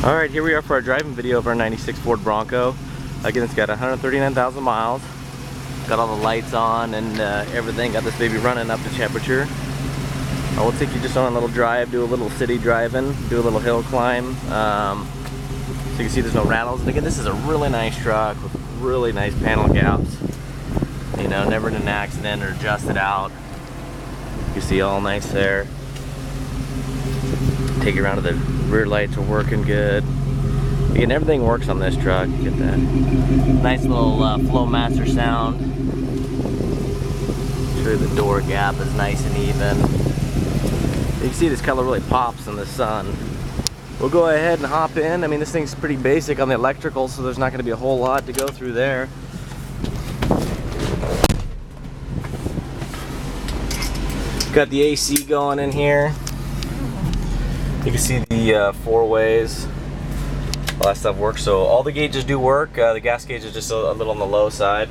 Alright, here we are for our driving video of our 96 Ford Bronco. Again, it's got 139,000 miles. Got all the lights on and everything. Got this baby running up to temperature. I will take you just on a little drive, do a little city driving, do a little hill climb. So you can see there's no rattles. And again, this is a really nice truck with really nice panel gaps. You know, never in an accident or adjusted out. You see all nice there. Take you around to the rear lights are working good. Again, everything works on this truck. Get that nice little Flowmaster sound. Sure, the door gap is nice and even. You can see this color really pops in the sun. We'll go ahead and hop in. I mean, this thing's pretty basic on the electrical, so there's not going to be a whole lot to go through there. Got the AC going in here. You can see the 4 ways. All that stuff works. So all the gauges do work. The gas gauge is just a little on the low side.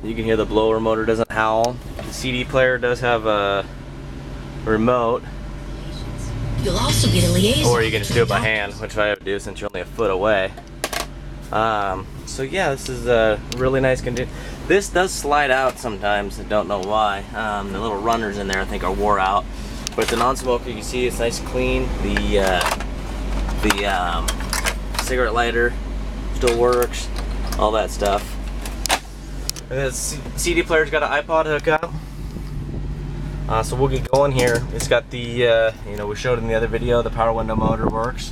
You can hear the blower motor doesn't howl. The CD player does have a remote. You'll also get a liaison. Or you can just do it by hand, which I have to do since you're only a foot away. So yeah, this is a really nice condition. This does slide out sometimes. I don't know why. The little runners in there I think are wore out. But it's a non-smoker. You can see it's nice and clean. The cigarette lighter still works. All that stuff. And the CD player's got an iPod hookup. So we'll get going here. It's got the, you know, we showed in the other video, the power window motor works.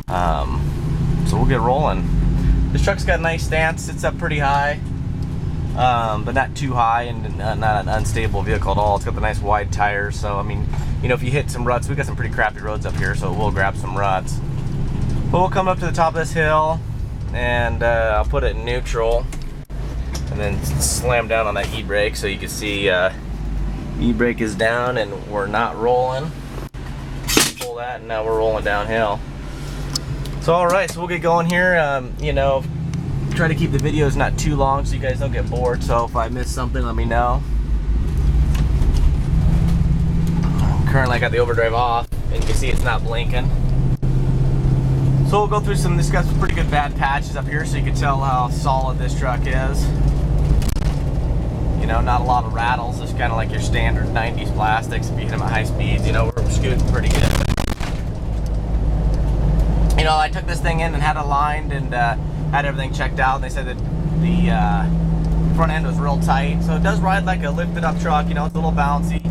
So we'll get rolling. This truck's got a nice stance, sits up pretty high, but not too high and not an unstable vehicle at all. It's got the nice wide tires, so I mean, you know, if you hit some ruts, we got some pretty crappy roads up here, so it will grab some ruts. But we'll come up to the top of this hill, and I'll put it in neutral, and then slam down on that e-brake so you can see e-brake is down and we're not rolling. Pull that and now we're rolling downhill. So alright, so we'll get going here. You know, try to keep the videos not too long so you guys don't get bored. So if I miss something, let me know. Currently I got the overdrive off and you can see it's not blinking. So we'll go through this got some pretty good bad patches up here so you can tell how solid this truck is. You know, not a lot of rattles, just kind of like your standard 90s plastics. If you hit them at high speeds, you know, we're scooting pretty good. You know, I took this thing in and had it lined and had everything checked out. And they said that the front end was real tight. So it does ride like a lifted up truck, you know, it's a little bouncy.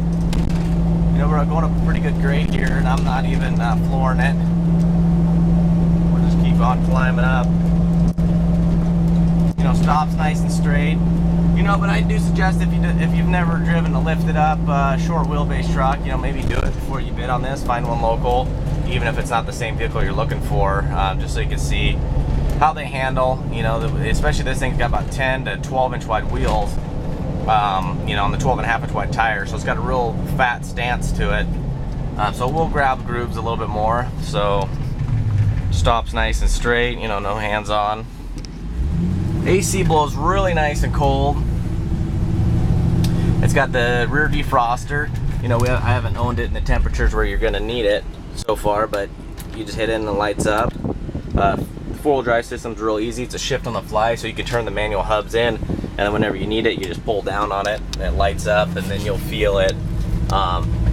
You know, we're going up a pretty good grade here and I'm not even flooring it. We'll just keep on climbing up. You know, stops nice and straight. You know, but I do suggest if you've never driven a lifted up short wheelbase truck, you know, maybe do it before you bid on this. Find one local, even if it's not the same vehicle you're looking for, just so you can see how they handle. You know, especially this thing's got about 10 to 12 inch wide wheels, you know, on the 12.5 inch wide tires, so it's got a real fat stance to it. So we'll grab grooves a little bit more, so stops nice and straight, you know, no hands on. AC blows really nice and cold. It's got the rear defroster. You know, I haven't owned it in the temperatures where you're gonna need it so far, but you just hit it and it lights up. The 4-wheel drive system's real easy. It's a shift on the fly, so you can turn the manual hubs in, and then whenever you need it, you just pull down on it and it lights up, and then you'll feel it.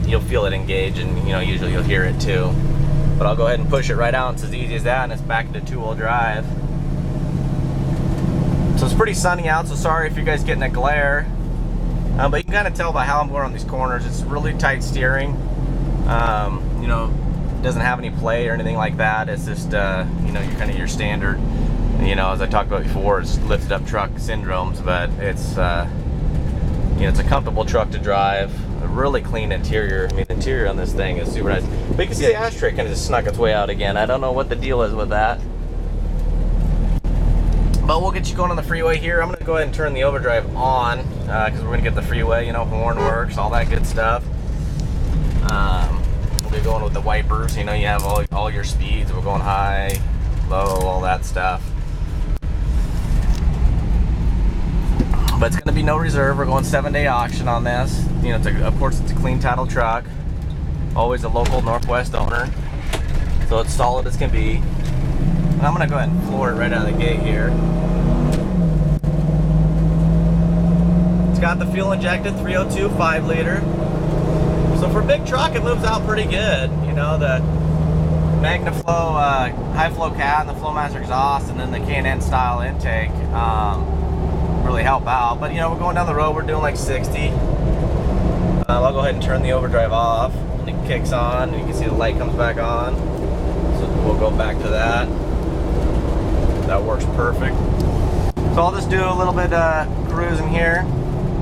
You'll feel it engage, and you know, usually you'll hear it too. But I'll go ahead and push it right out. It's as easy as that, and it's back into 2-wheel drive. So it's pretty sunny out, so sorry if you guys getting a glare. But you can kind of tell by how I'm going on these corners. It's really tight steering. You know, it doesn't have any play or anything like that. It's just, you know, you're kind of your standard, you know, as I talked about before, it's lifted up truck syndromes, but it's, you know, it's a comfortable truck to drive. A really clean interior. I mean, the interior on this thing is super nice. But you can see the ashtray kind of just snuck its way out again. I don't know what the deal is with that. But we'll get you going on the freeway here. I'm going to go ahead and turn the overdrive on because we're going to get the freeway, you know, horn works, all that good stuff. We'll be going with the wipers. You know, you have all your speeds. We're going high, low, all that stuff. But it's going to be no reserve. We're going 7-day auction on this. You know, of course, it's a clean title truck. Always a local Northwest owner. So it's solid as can be. And I'm gonna go ahead and floor it right out of the gate here. It's got the fuel injected 302 5-liter. So for a big truck, it moves out pretty good. You know, the MagnaFlow high flow cat and the Flowmaster exhaust, and then the K&N style intake really help out. But you know, we're going down the road, we're doing like 60. I'll go ahead and turn the overdrive off, and it kicks on, and you can see the light comes back on. So we'll go back to that. That works perfect. So I'll just do a little bit cruising here.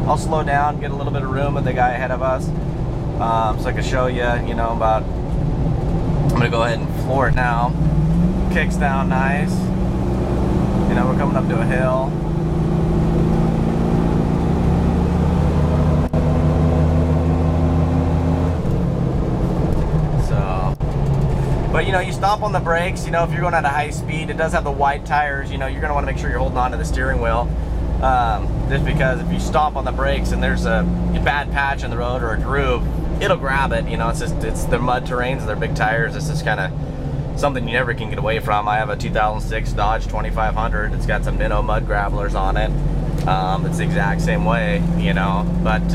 I'll slow down, get a little bit of room with the guy ahead of us, so I can show you, you know, about. I'm gonna go ahead and floor it now. Kicks down nice. You know, we're coming up to a hill. But you know, you stomp on the brakes, you know, if you're going at a high speed, it does have the wide tires, you know, you're going to want to make sure you're holding on to the steering wheel. Just because if you stomp on the brakes and there's a bad patch in the road or a groove, it'll grab it, you know, it's the mud terrains, they're big tires. This is kind of something you never can get away from. I have a 2006 Dodge 2500. It's got some Minnow mud gravelers on it. It's the exact same way, you know, but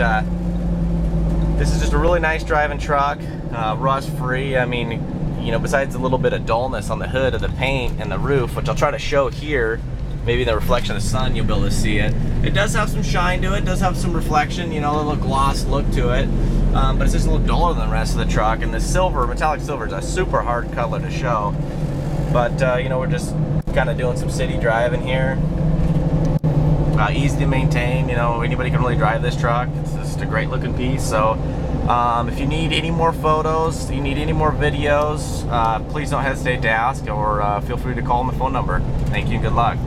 this is just a really nice driving truck, rust free. I mean, you know, besides a little bit of dullness on the hood of the paint and the roof, which I'll try to show here, maybe the reflection of the sun, you'll be able to see it. It does have some shine to it, does have some reflection, you know, a little gloss look to it, but it's just a little duller than the rest of the truck. And the silver, metallic silver, is a super hard color to show. But, you know, we're just kind of doing some city driving here. Easy to maintain, you know, anybody can really drive this truck. It's just a great looking piece. So if you need any more photos, you need any more videos, please don't hesitate to ask, or feel free to call my phone number. Thank you and good luck.